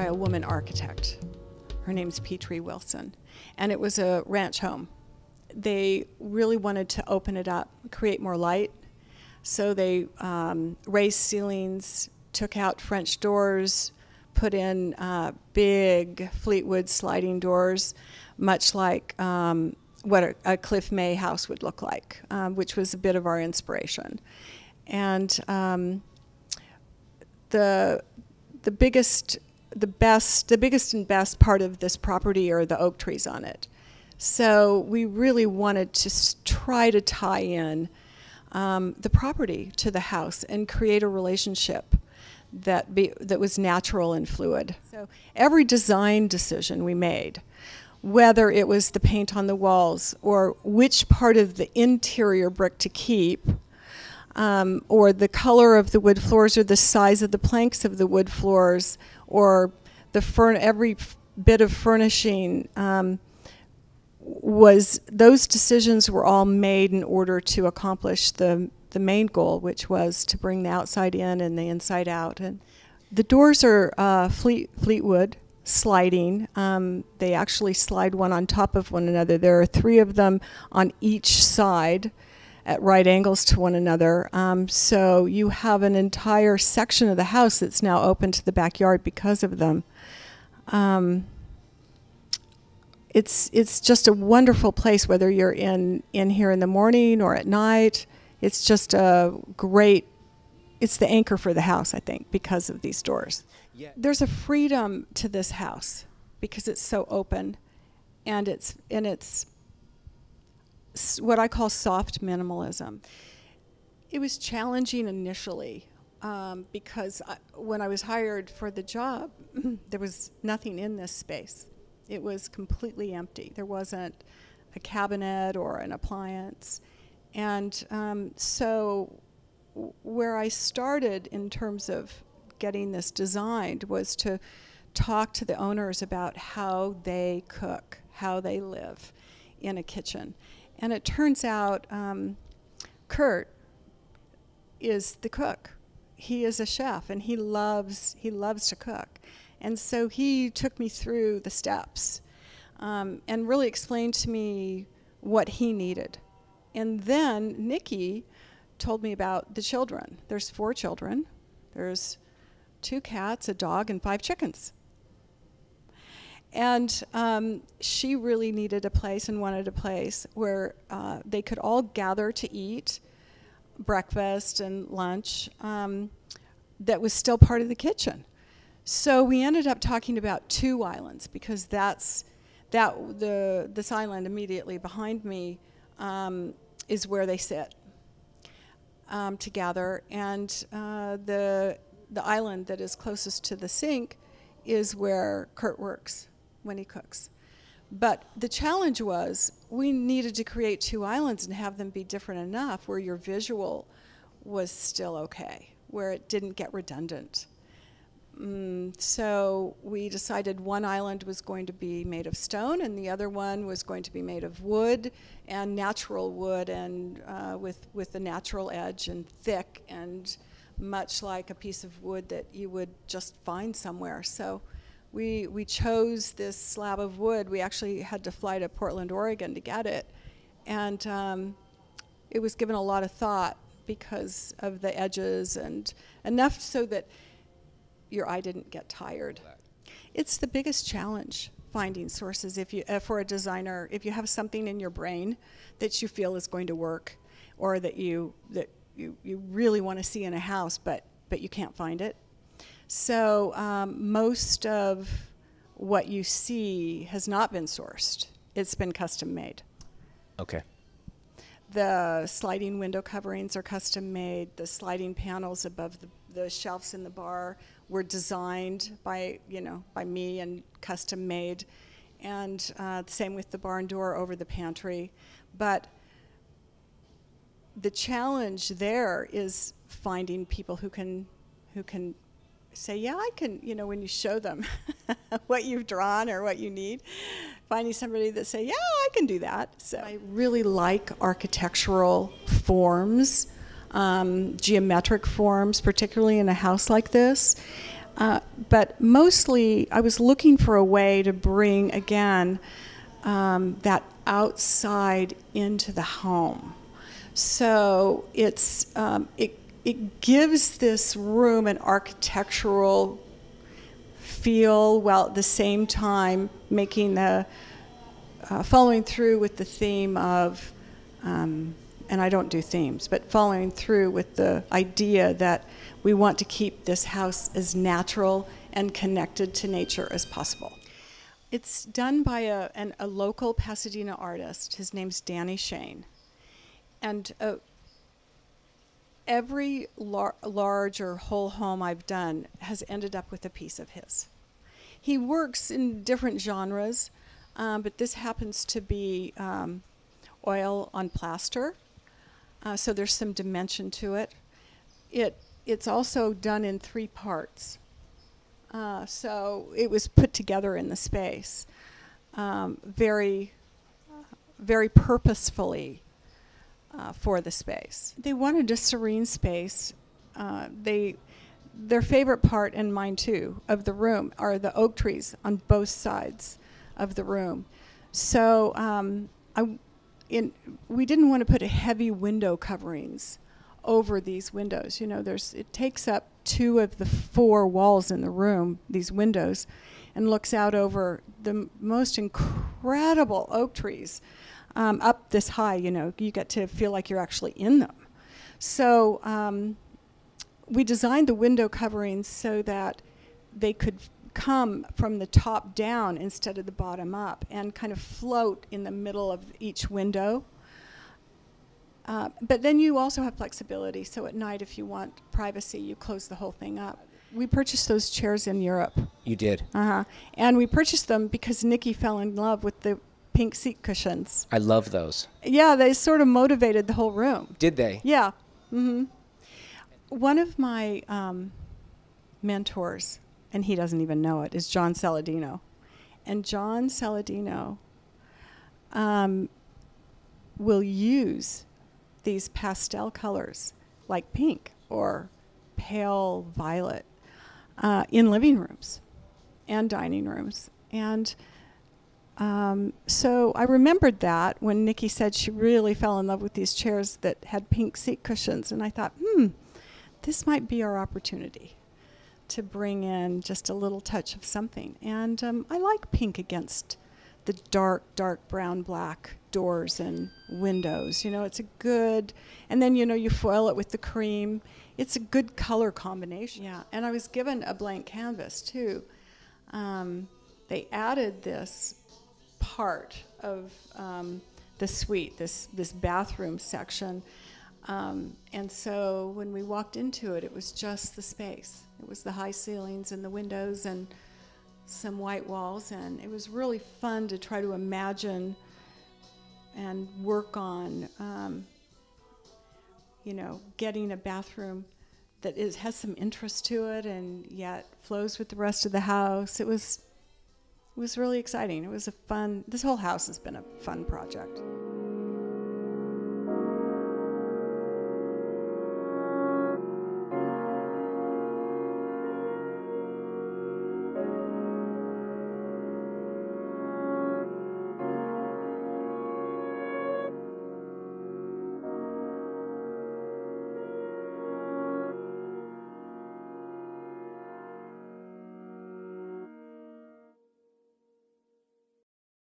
by a woman architect. Her name's Petrie Wilson, and it was a ranch home. They really wanted to open it up, create more light, so they raised ceilings, took out French doors, put in big Fleetwood sliding doors, much like what a Cliff May house would look like, which was a bit of our inspiration. And the biggest and best part of this property are the oak trees on it. So we really wanted to try to tie in the property to the house and create a relationship that was natural and fluid. So every design decision we made, whether it was the paint on the walls or which part of the interior brick to keep, or the color of the wood floors or the size of the planks of the wood floors, or every bit of furnishing, those decisions were all made in order to accomplish the main goal, which was to bring the outside in and the inside out. And the doors are Fleetwood sliding. They actually slide one on top of one another. There are 3 of them on each side at right angles to one another. So you have an entire section of the house that's now open to the backyard because of them. It's just a wonderful place, whether you're in here in the morning or at night. It's just it's the anchor for the house, I think, because of these doors. Yeah. There's a freedom to this house because it's so open, and it's what I call soft minimalism. It was challenging initially because when I was hired for the job, there was nothing in this space. It was completely empty. There wasn't a cabinet or an appliance. And so where I started in terms of getting this designed was to talk to the owners about how they cook, how they live in a kitchen. And it turns out Kurt is the cook. He is a chef, and he loves to cook. And so he took me through the steps and really explained to me what he needed. And then Nikki told me about the children. There's 4 children. There's 2 cats, a dog, and 5 chickens. And she really needed a place and wanted a place where they could all gather to eat breakfast and lunch that was still part of the kitchen. So we ended up talking about 2 islands because this island immediately behind me is where they sit together, and the island that is closest to the sink is where Kurt works when he cooks. But the challenge was we needed to create 2 islands and have them be different enough where your visual was still okay, where it didn't get redundant. So we decided one island was going to be made of stone and the other one was going to be made of wood, and natural wood, and with a natural edge and thick, and much like a piece of wood that you would just find somewhere. So we chose this slab of wood. We actually had to fly to Portland, Oregon to get it, and it was given a lot of thought because of the edges, and enough so that your eye didn't get tired. It's the biggest challenge, finding sources. If you, for a designer, if you have something in your brain that you feel is going to work, or that you really want to see in a house, but you can't find it. So most of what you see has not been sourced. It's been custom made. Okay. The sliding window coverings are custom made. The sliding panels above the shelves in the bar were designed by me and custom made. And same with the barn door over the pantry. But the challenge there is finding people who can say, yeah, I can, when you show them what you've drawn or what you need, finding somebody that say, yeah, I can do that. So I really like architectural forms, geometric forms, particularly in a house like this. But mostly I was looking for a way to bring, again, that outside into the home. So it gives this room an architectural feel, while at the same time making the following through with the theme of, and I don't do themes, but following through with the idea that we want to keep this house as natural and connected to nature as possible. It's done by a local Pasadena artist. His name's Danny Shane. And every large or whole home I've done has ended up with a piece of his. He works in different genres, but this happens to be oil on plaster, so there's some dimension to it. It's also done in 3 parts, so it was put together in the space very, very purposefully for the space. They wanted a serene space. Their favorite part, and mine too, of the room are the oak trees on both sides of the room. So we didn't want to put a heavy window coverings over these windows. You know, it takes up 2 of the 4 walls in the room, these windows, and looks out over the most incredible oak trees up this high. You know, you get to feel like you're actually in them. So we designed the window coverings so that they could come from the top down instead of the bottom up and kind of float in the middle of each window. But then you also have flexibility, so at night if you want privacy, you close the whole thing up. We purchased those chairs in Europe. You did? Uh-huh. And we purchased them because Nikki fell in love with the pink seat cushions. I love those. Yeah, they sort of motivated the whole room. Did they? Yeah. Mm-hmm. One of my mentors, and he doesn't even know it, is John Saladino. And John Saladino will use these pastel colors like pink or pale violet in living rooms and dining rooms. And so I remembered that when Nikki said she really fell in love with these chairs that had pink seat cushions. And I thought, this might be our opportunity to bring in just a little touch of something. And I like pink against the dark, dark brown, black doors and windows. You know, it's a good, and then, you know, you foil it with the cream. It's a good color combination. Yeah, and I was given a blank canvas too. They added this part of the suite, this bathroom section. And so when we walked into it, it was just the space. It was the high ceilings and the windows and some white walls, and it was really fun to try to imagine and work on, you know, getting a bathroom that has some interest to it and yet flows with the rest of the house. It was really exciting. It was this whole house has been a fun project.